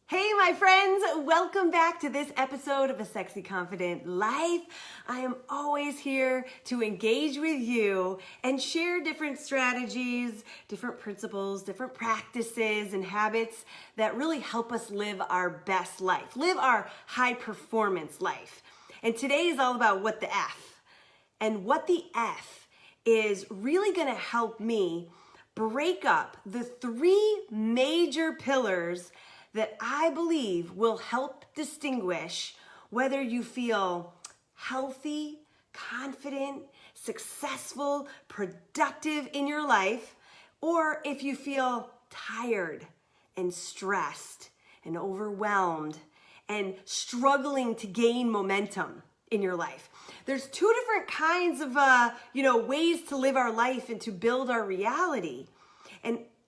Hey my friends, welcome back to this episode of A Sexy Confident Life. I am always here to engage with you and share different strategies, different principles, different practices and habits that really help us live our best life, live our high performance life. And today is all about what the F. And what the F is really gonna help me break up the three major pillars that I believe will help distinguish whether you feel healthy, confident, successful, productive in your life, or if you feel tired and stressed and overwhelmed and struggling to gain momentum in your life. There's two different kinds of ways to live our life and to build our reality.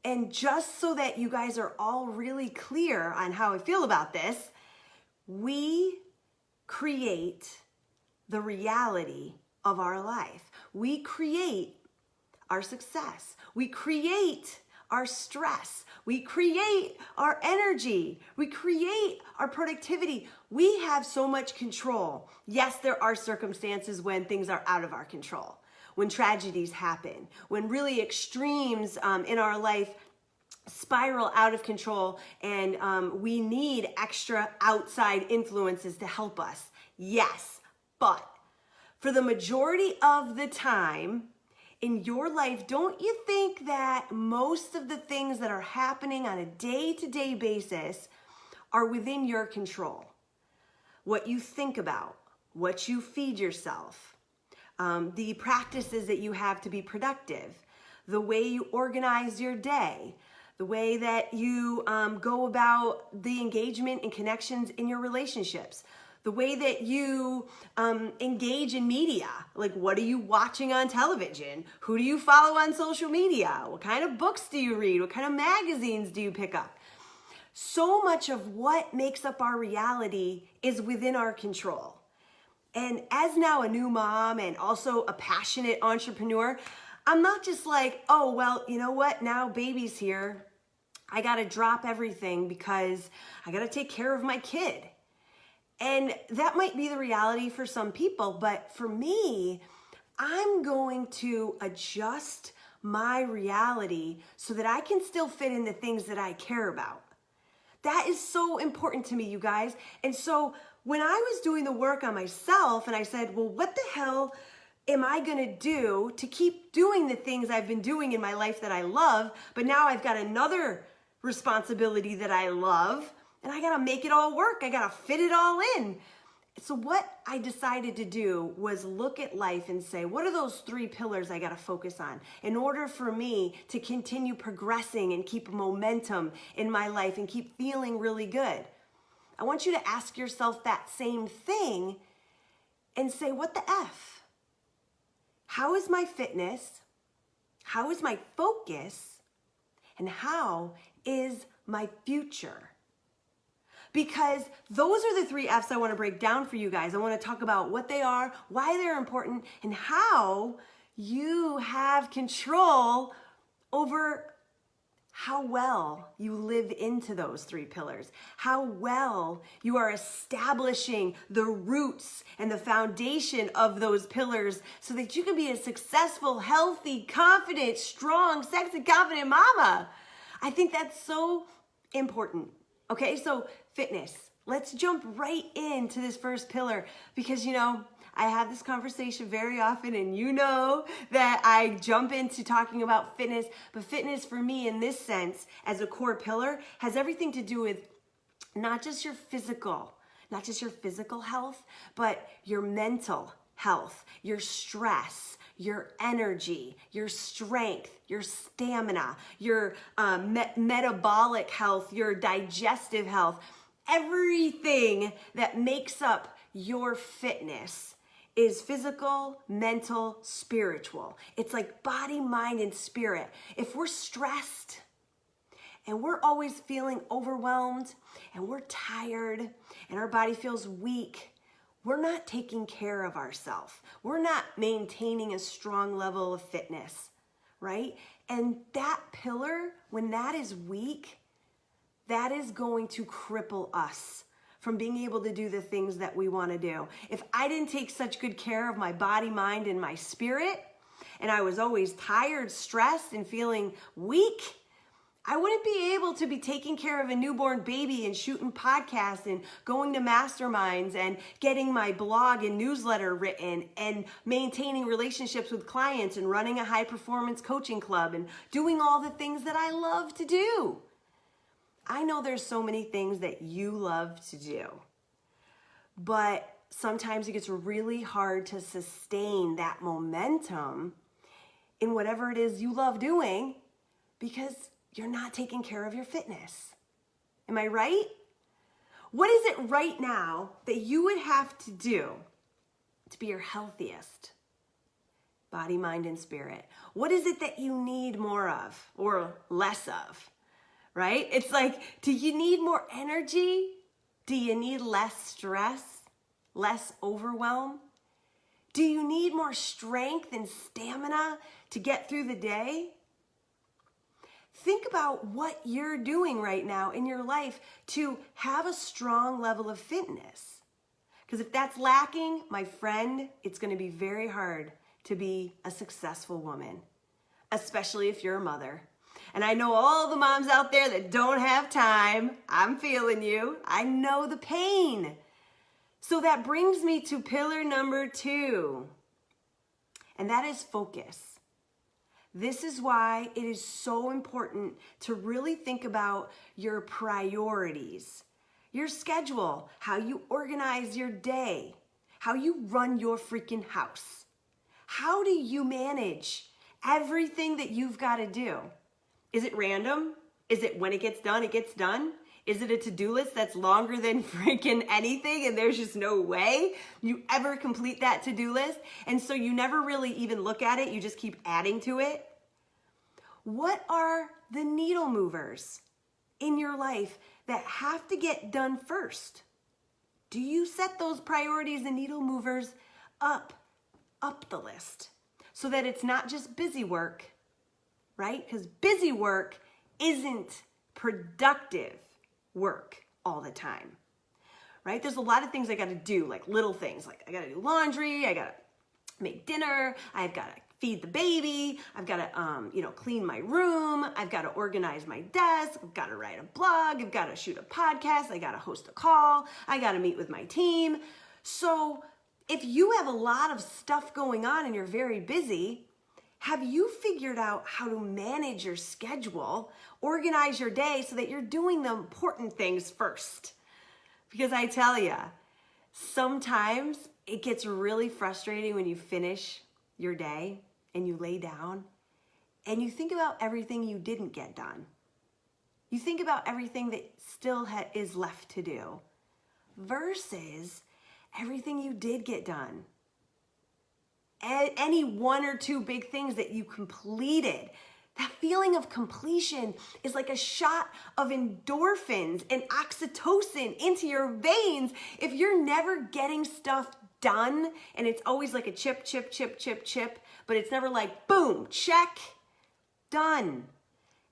And just so that you guys are all really clear on how I feel about this, we create the reality of our life. We create our success. We create our stress. We create our energy. We create our productivity. We have so much control. Yes, there are circumstances when things are out of our control. When tragedies happen, when really extremes in our life spiral out of control and we need extra outside influences to help us. Yes, but for the majority of the time in your life, don't you think that most of the things that are happening on a day-to-day basis are within your control? What you think about, what you feed yourself, the practices that you have to be productive, the way you organize your day, the way that you go about the engagement and connections in your relationships, the way that you engage in media. Like, what are you watching on television? Who do you follow on social media? What kind of books do you read? What kind of magazines do you pick up? So much of what makes up our reality is within our control. And as now a new mom and also a passionate entrepreneur, I'm not just like, oh, well, you know what? Now baby's here. I got to drop everything because I got to take care of my kid. And that might be the reality for some people, but for me, I'm going to adjust my reality so that I can still fit in the things that I care about. That is so important to me, you guys. And so when I was doing the work on myself and I said, well, what the hell am I gonna do to keep doing the things I've been doing in my life that I love, but now I've got another responsibility that I love and I gotta make it all work. I gotta fit it all in. So what I decided to do was look at life and say, what are those three pillars I gotta focus on in order for me to continue progressing and keep momentum in my life and keep feeling really good? I want you to ask yourself that same thing and say, what the F? How is my fitness? How is my focus? And how is my future? Because those are the three F's I want to break down for you guys. I want to talk about what they are, why they're important, and how you have control over how well you live into those three pillars, how well you are establishing the roots and the foundation of those pillars so that you can be a successful, healthy, confident, strong, sexy, confident mama. I think that's so important. Okay, so fitness. Let's jump right into this first pillar because, I have this conversation very often and you know that I jump into talking about fitness, but fitness for me in this sense as a core pillar has everything to do with not just your physical health, but your mental health, your stress, your energy, your strength, your stamina, your metabolic health, your digestive health, everything that makes up your fitness is physical, mental, spiritual. It's like body, mind, and spirit. If we're stressed and we're always feeling overwhelmed and we're tired and our body feels weak, we're not taking care of ourselves. We're not maintaining a strong level of fitness, right? And that pillar, when that is weak, that is going to cripple us from being able to do the things that we want to do. If I didn't take such good care of my body, mind, and my spirit, and I was always tired, stressed, and feeling weak, I wouldn't be able to be taking care of a newborn baby and shooting podcasts and going to masterminds and getting my blog and newsletter written and maintaining relationships with clients and running a high performance coaching club and doing all the things that I love to do. I know there's so many things that you love to do, but sometimes it gets really hard to sustain that momentum in whatever it is you love doing because you're not taking care of your fitness. Am I right? What is it right now that you would have to do to be your healthiest? Body, mind, and spirit. What is it that you need more of or less of? Right? It's like, do you need more energy? Do you need less stress? Less overwhelm? Do you need more strength and stamina to get through the day? Think about what you're doing right now in your life to have a strong level of fitness. Because if that's lacking, my friend, it's going to be very hard to be a successful woman, especially if you're a mother. And I know all the moms out there that don't have time. I'm feeling you. I know the pain. So that brings me to pillar number 2, and that is focus. This is why it is so important to really think about your priorities, your schedule, how you organize your day, how you run your freaking house. How do you manage everything that you've got to do? Is it random? Is it when it gets done, it gets done? Is it a to-do list that's longer than freaking anything and there's just no way you ever complete that to-do list? And so you never really even look at it, you just keep adding to it? What are the needle movers in your life that have to get done first? Do you set those priorities and needle movers up the list so that it's not just busy work, right? Because busy work isn't productive work all the time, right? There's a lot of things I got to do, like little things, like I got to do laundry, I got to make dinner, I've got to feed the baby, I've got to, clean my room, I've got to organize my desk, I've got to write a blog, I've got to shoot a podcast, I got to host a call, I got to meet with my team. So if you have a lot of stuff going on and you're very busy, have you figured out how to manage your schedule, organize your day so that you're doing the important things first? Because I tell you, sometimes it gets really frustrating when you finish your day and you lay down and you think about everything you didn't get done. You think about everything that still is left to do versus everything you did get done. Any one or two big things that you completed. That feeling of completion is like a shot of endorphins and oxytocin into your veins. If you're never getting stuff done and it's always like a chip, but it's never like, boom, check, done.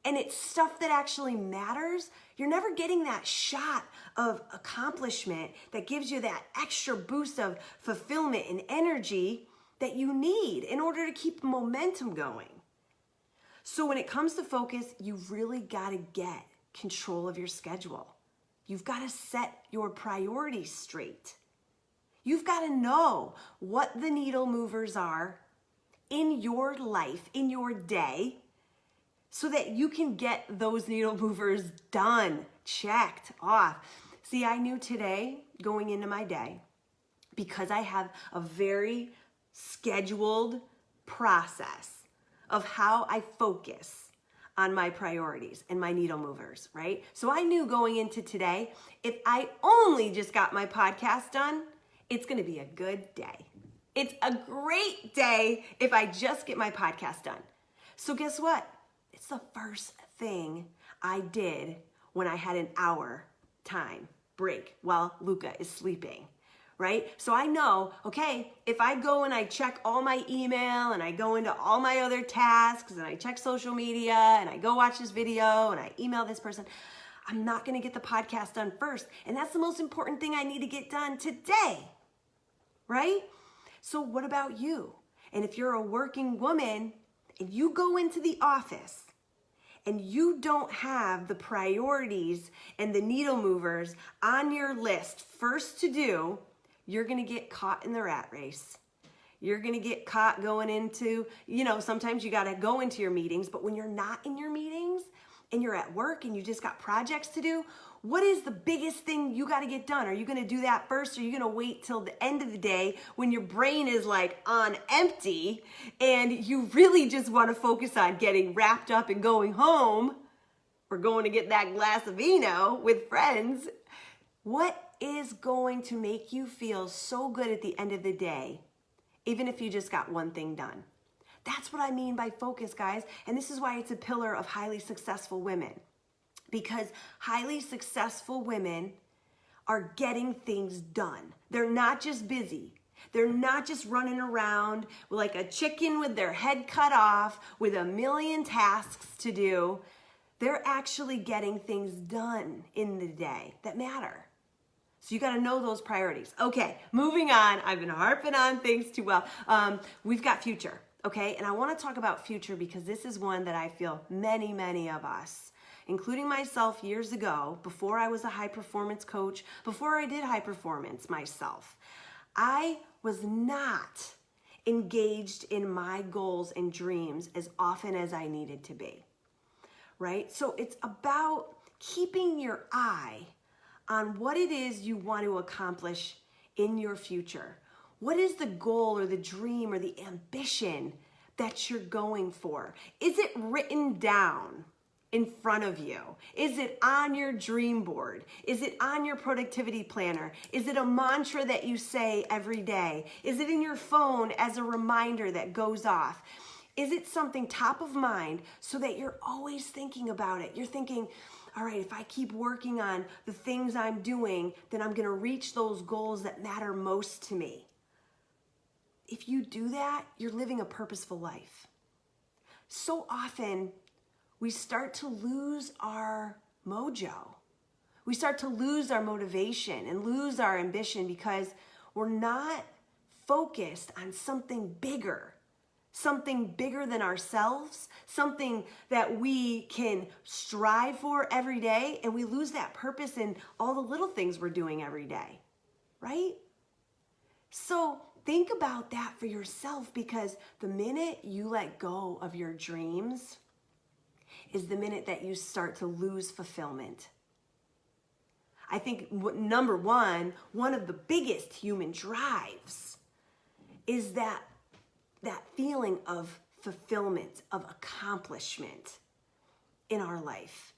And it's stuff that actually matters, you're never getting that shot of accomplishment that gives you that extra boost of fulfillment and energy that you need in order to keep momentum going. So when it comes to focus, you've really got to get control of your schedule. You've got to set your priorities straight. You've got to know what the needle movers are in your life, in your day, so that you can get those needle movers done, checked off. See, I knew today going into my day, because I have a very scheduled process of how I focus on my priorities and my needle movers, right? So I knew going into today, if I only just got my podcast done, it's going to be a good day. It's a great day if I just get my podcast done. So guess what? It's the first thing I did when I had an hour time break while Luca is sleeping. Right? So I know, okay, if I go and I check all my email and I go into all my other tasks and I check social media and I go watch this video and I email this person, I'm not going to get the podcast done first. And that's the most important thing I need to get done today, right? So what about you? And if you're a working woman and you go into the office and you don't have the priorities and the needle movers on your list first to do, you're going to get caught in the rat race. You're going to get caught going into, sometimes you got to go into your meetings, but when you're not in your meetings and you're at work and you just got projects to do, what is the biggest thing you got to get done? Are you going to do that first, or are you going to wait till the end of the day when your brain is like on empty and you really just want to focus on getting wrapped up and going home or going to get that glass of vino with friends? What is going to make you feel so good at the end of the day, even if you just got one thing done? That's what I mean by focus, guys. And this is why it's a pillar of highly successful women. Because highly successful women are getting things done. They're not just busy. They're not just running around like a chicken with their head cut off with a million tasks to do. They're actually getting things done in the day that matter. So you got to know those priorities. Okay, moving on. I've been harping on things too well. We've got future, okay? And I want to talk about future because this is one that I feel many of us, including myself years ago, before I was a high performance coach, before I did high performance myself, I was not engaged in my goals and dreams as often as I needed to be, right? So it's about keeping your eye on what it is you want to accomplish in your future. What is the goal or the dream or the ambition that you're going for? Is it written down in front of you? Is it on your dream board? Is it on your productivity planner? Is it a mantra that you say every day? Is it in your phone as a reminder that goes off? Is it something top of mind so that you're always thinking about it? You're thinking, all right, if I keep working on the things I'm doing, then I'm going to reach those goals that matter most to me. If you do that, you're living a purposeful life. So often, we start to lose our mojo. We start to lose our motivation and lose our ambition because we're not focused on something bigger than ourselves, something that we can strive for every day, and we lose that purpose in all the little things we're doing every day, right? So think about that for yourself, because the minute you let go of your dreams is the minute that you start to lose fulfillment. I think number one of the biggest human drives is that feeling of fulfillment, of accomplishment in our life.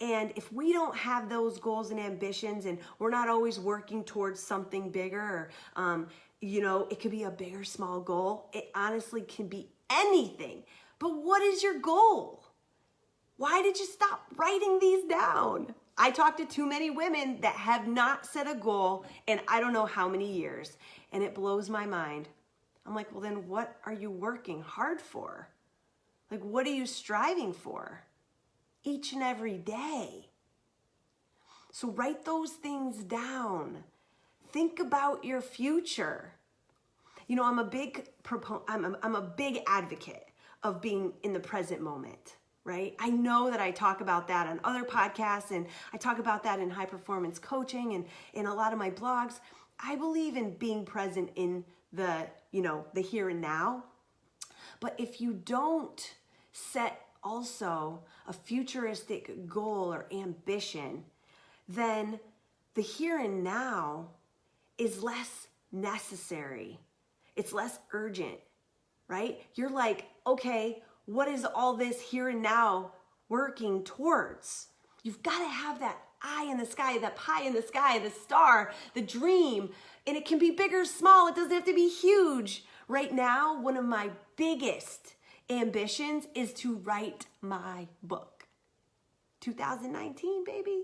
And if we don't have those goals and ambitions, and we're not always working towards something bigger, or, it could be a big or small goal. It honestly can be anything. But what is your goal? Why did you stop writing these down? I talk to too many women that have not set a goal in I don't know how many years, and it blows my mind. I'm like, well, then what are you working hard for? Like, what are you striving for each and every day? So write those things down. Think about your future. I'm a big I'm a big advocate of being in the present moment, right? I know that I talk about that on other podcasts, and I talk about that in high performance coaching and in a lot of my blogs. I believe in being present in the here and now. But if you don't set also a futuristic goal or ambition, then the here and now is less necessary. It's less urgent, right? You're like, okay, what is all this here and now working towards? You've got to have that eye in the sky, that pie in the sky, the star, the dream. And it can be big or small. It doesn't have to be huge. Right now, one of my biggest ambitions is to write my book. 2019, baby,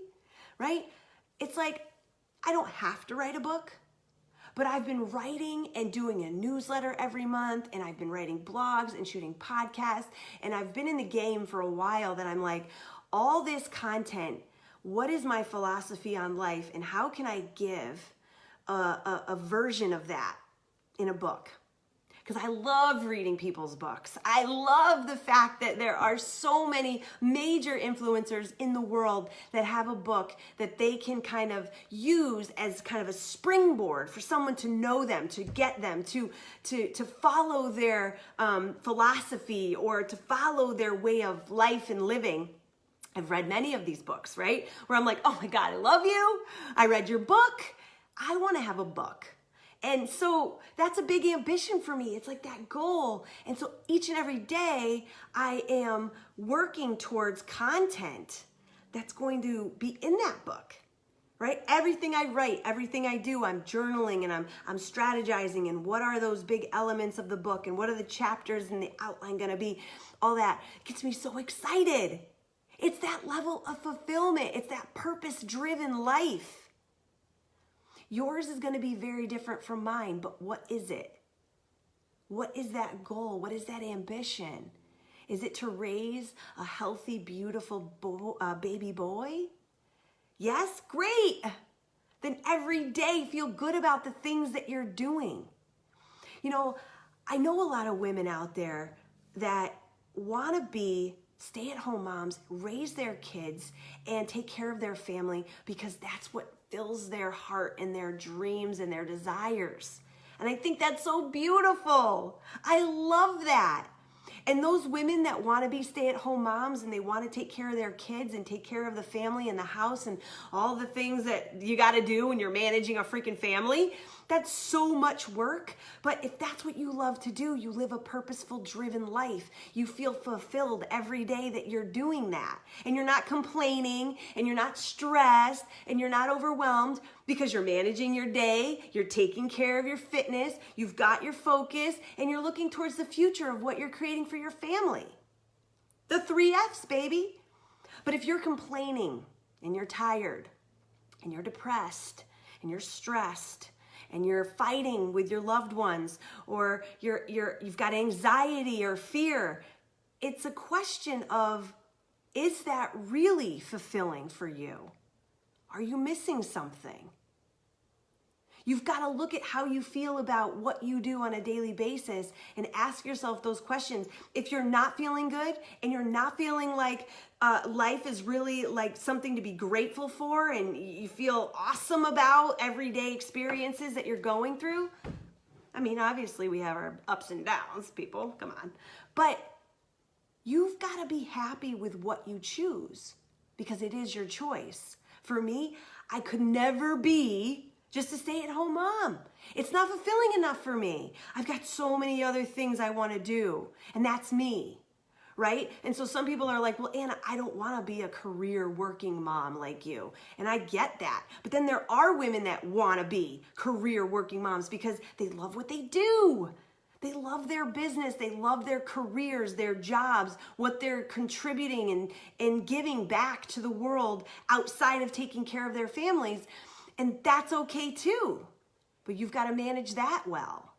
right? It's like, I don't have to write a book, but I've been writing and doing a newsletter every month, and I've been writing blogs and shooting podcasts, and I've been in the game for a while that I'm like, all this content what is my philosophy on life and how can I give a version of that in a book? Because I love reading people's books. I love the fact that there are so many major influencers in the world that have a book that they can kind of use as kind of a springboard for someone to know them, to get them, to follow their philosophy or to follow their way of life and living. I've read many of these books, right? Where I'm like, oh my God, I love you. I read your book. I want to have a book. And so that's a big ambition for me. It's like that goal. And so each and every day I am working towards content that's going to be in that book, right? Everything I write, everything I do, I'm journaling and I'm strategizing, and what are those big elements of the book and what are the chapters and the outline going to be? All that gets me so excited. It's that level of fulfillment. It's that purpose-driven life. Yours is going to be very different from mine, but what is it? What is that goal? What is that ambition? Is it to raise a healthy, beautiful baby boy? Yes? Great! Then every day feel good about the things that you're doing. You know, I know a lot of women out there that want to be stay-at-home moms, raise their kids, and take care of their family because that's what fills their heart and their dreams and their desires. And I think that's so beautiful. I love that. And those women that want to be stay-at-home moms and they want to take care of their kids and take care of the family and the house and all the things that you got to do when you're managing a freaking family, that's so much work. But if that's what you love to do, you live a purposeful, driven life. You feel fulfilled every day that you're doing that. And you're not complaining and you're not stressed and you're not overwhelmed because you're managing your day, you're taking care of your fitness, you've got your focus, and you're looking towards the future of what you're creating for your family. The 3 F's, baby. But if you're complaining and you're tired and you're depressed and you're stressed and you're fighting with your loved ones, or you've got anxiety or fear, it's a question of, is that really fulfilling for you? Are you missing something? You've got to look at how you feel about what you do on a daily basis and ask yourself those questions. If you're not feeling good and you're not feeling like life is really like something to be grateful for and you feel awesome about everyday experiences that you're going through, I mean, obviously we have our ups and downs, people, come on. But you've got to be happy with what you choose because it is your choice. For me, I could never be just a stay-at-home mom. It's not fulfilling enough for me. I've got so many other things I want to do, and that's me, right? And so some people are like, well, Anna, I don't want to be a career working mom like you. And I get that. But then there are women that want to be career working moms because they love what they do. They love their business. They love their careers, their jobs, what they're contributing and giving back to the world outside of taking care of their families. And that's okay too. But you've got to manage that well.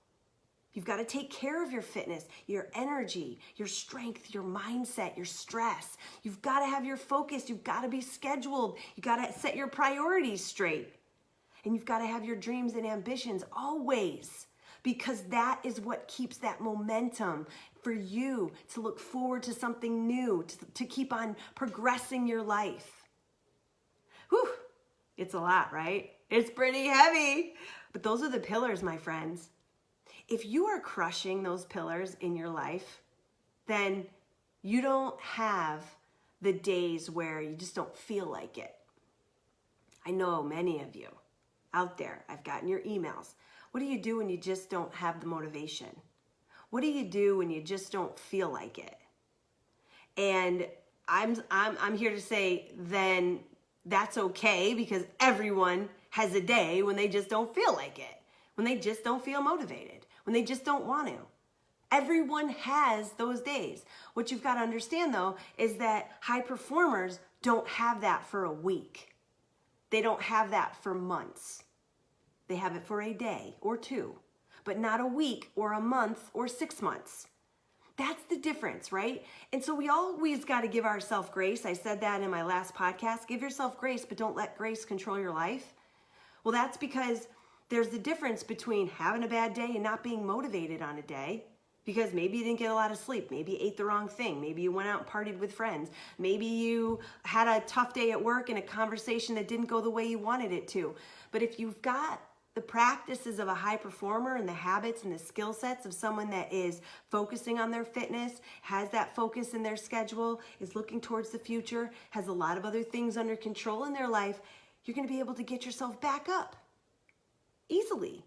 You've got to take care of your fitness, your energy, your strength, your mindset, your stress. You've got to have your focus. You've got to be scheduled. You've got to set your priorities straight. And you've got to have your dreams and ambitions always, because that is what keeps that momentum for you to look forward to something new, to keep on progressing your life. Whew. It's a lot, right? It's pretty heavy. But those are the pillars, my friends. If you are crushing those pillars in your life, then you don't have the days where you just don't feel like it. I know many of you out there, I've gotten your emails. What do you do when you just don't have the motivation? What do you do when you just don't feel like it? And I'm here to say, then that's okay, because everyone has a day when they just don't feel like it, when they just don't feel motivated, when they just don't want to. Everyone has those days. What you've got to understand, though, is that high performers don't have that for a week. They don't have that for months. They have it for a day or two, but not a week or a month or 6 months. That's the difference, right? And so we always got to give ourselves grace. I said that in my last podcast. Give yourself grace, but don't let grace control your life. Well, that's because there's the difference between having a bad day and not being motivated on a day. Because maybe you didn't get a lot of sleep. Maybe you ate the wrong thing. Maybe you went out and partied with friends. Maybe you had a tough day at work and a conversation that didn't go the way you wanted it to. But if you've got the practices of a high performer and the habits and the skill sets of someone that is focusing on their fitness, has that focus in their schedule, is looking towards the future, has a lot of other things under control in their life, you're going to be able to get yourself back up easily.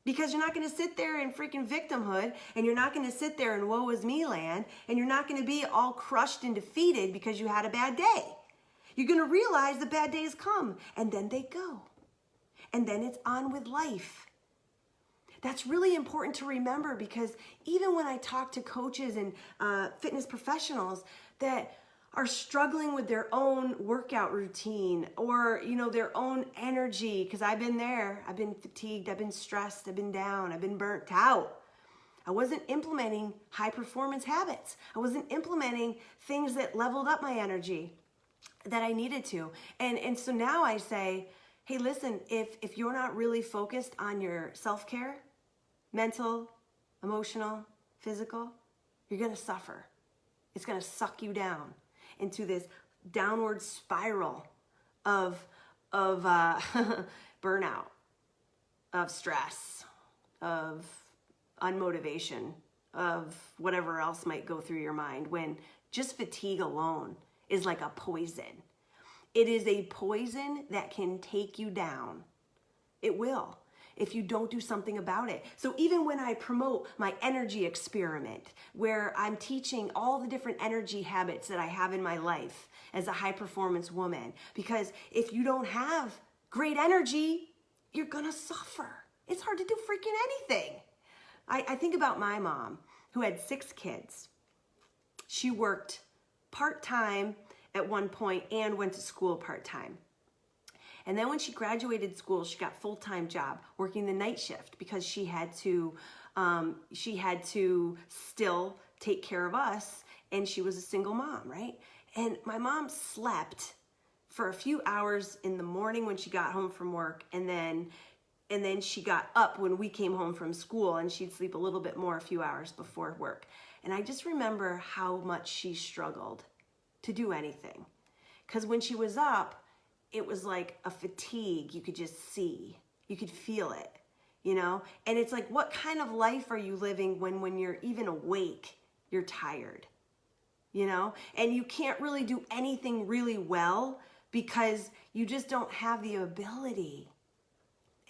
Because you're not going to sit there in freaking victimhood, and you're not going to sit there in woe is me land, and you're not going to be all crushed and defeated because you had a bad day. You're going to realize the bad days come, and then they go. And then it's on with life. That's really important to remember, because even when I talk to coaches and fitness professionals that are struggling with their own workout routine or, their own energy, because I've been there. I've been fatigued, I've been stressed, I've been down, I've been burnt out. I wasn't implementing high performance habits. I wasn't implementing things that leveled up my energy that I needed to. And so now I say, hey, listen, if you're not really focused on your self-care, mental, emotional, physical, you're going to suffer. It's going to suck you down into this downward spiral of burnout, of stress, of unmotivation, of whatever else might go through your mind, when just fatigue alone is like a poison. It is a poison that can take you down. It will, if you don't do something about it. So even when I promote my energy experiment, where I'm teaching all the different energy habits that I have in my life as a high performance woman, because if you don't have great energy, you're gonna suffer. It's hard to do freaking anything. I think about my mom, who had 6 kids. She worked part-time at one point and went to school part-time. And then when she graduated school, she got a full-time job working the night shift, because she had to still take care of us, and she was a single mom, right? And my mom slept for a few hours in the morning when she got home from work, and then she got up when we came home from school, and she'd sleep a little bit more a few hours before work. And I just remember how much she struggled to do anything. Because when she was up, it was like a fatigue you could just see. You could feel it, And it's like, what kind of life are you living when you're even awake, you're tired, And you can't really do anything really well because you just don't have the ability.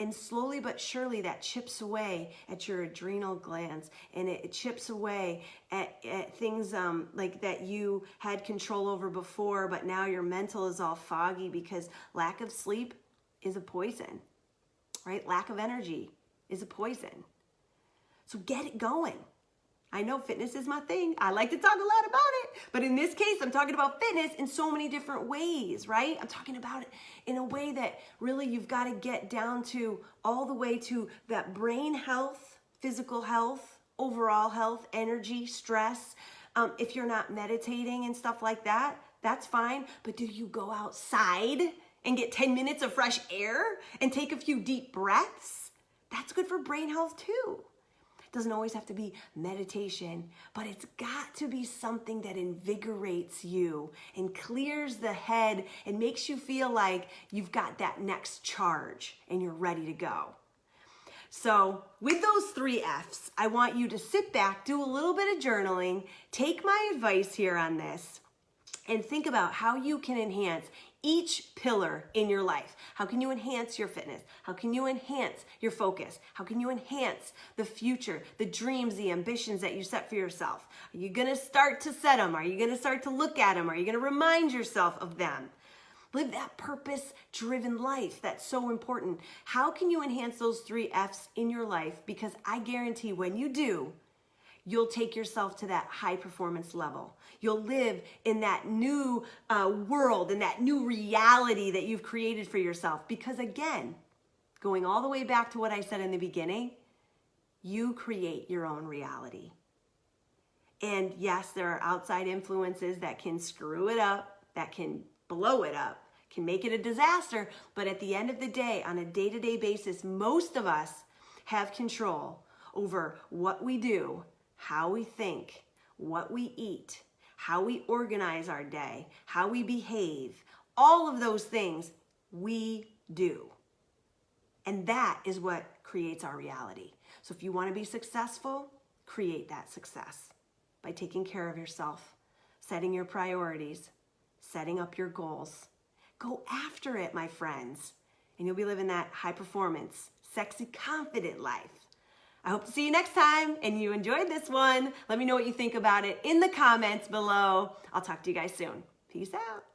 And slowly but surely that chips away at your adrenal glands, and it chips away at things like that you had control over before, but now your mental is all foggy because lack of sleep is a poison, right? Lack of energy is a poison. So get it going. I know fitness is my thing. I like to talk a lot about it. But in this case, I'm talking about fitness in so many different ways, right? I'm talking about it in a way that really you've got to get down to all the way to that brain health, physical health, overall health, energy, stress. If you're not meditating and stuff like that, that's fine. But do you go outside and get 10 minutes of fresh air and take a few deep breaths? That's good for brain health too. Doesn't always have to be meditation, but it's got to be something that invigorates you and clears the head and makes you feel like you've got that next charge and you're ready to go. So with those 3 F's, I want you to sit back, do a little bit of journaling, take my advice here on this, and think about how you can enhance each pillar in your life. How can you enhance your fitness? How can you enhance your focus? How can you enhance the future, the dreams, the ambitions that you set for yourself? Are you going to start to set them? Are you going to start to look at them? Are you going to remind yourself of them? Live that purpose-driven life. That's so important. How can you enhance those 3 F's in your life? Because I guarantee when you do, you'll take yourself to that high performance level. You'll live in that new world, in that new reality that you've created for yourself. Because again, going all the way back to what I said in the beginning, you create your own reality. And yes, there are outside influences that can screw it up, that can blow it up, can make it a disaster. But at the end of the day, on a day-to-day basis, most of us have control over what we do, how we think, what we eat, how we organize our day, how we behave. All of those things we do. And that is what creates our reality. So if you want to be successful, create that success by taking care of yourself, setting your priorities, setting up your goals. Go after it, my friends, and you'll be living that high performance, sexy, confident life. I hope to see you next time, and you enjoyed this one. Let me know what you think about it in the comments below. I'll talk to you guys soon. Peace out.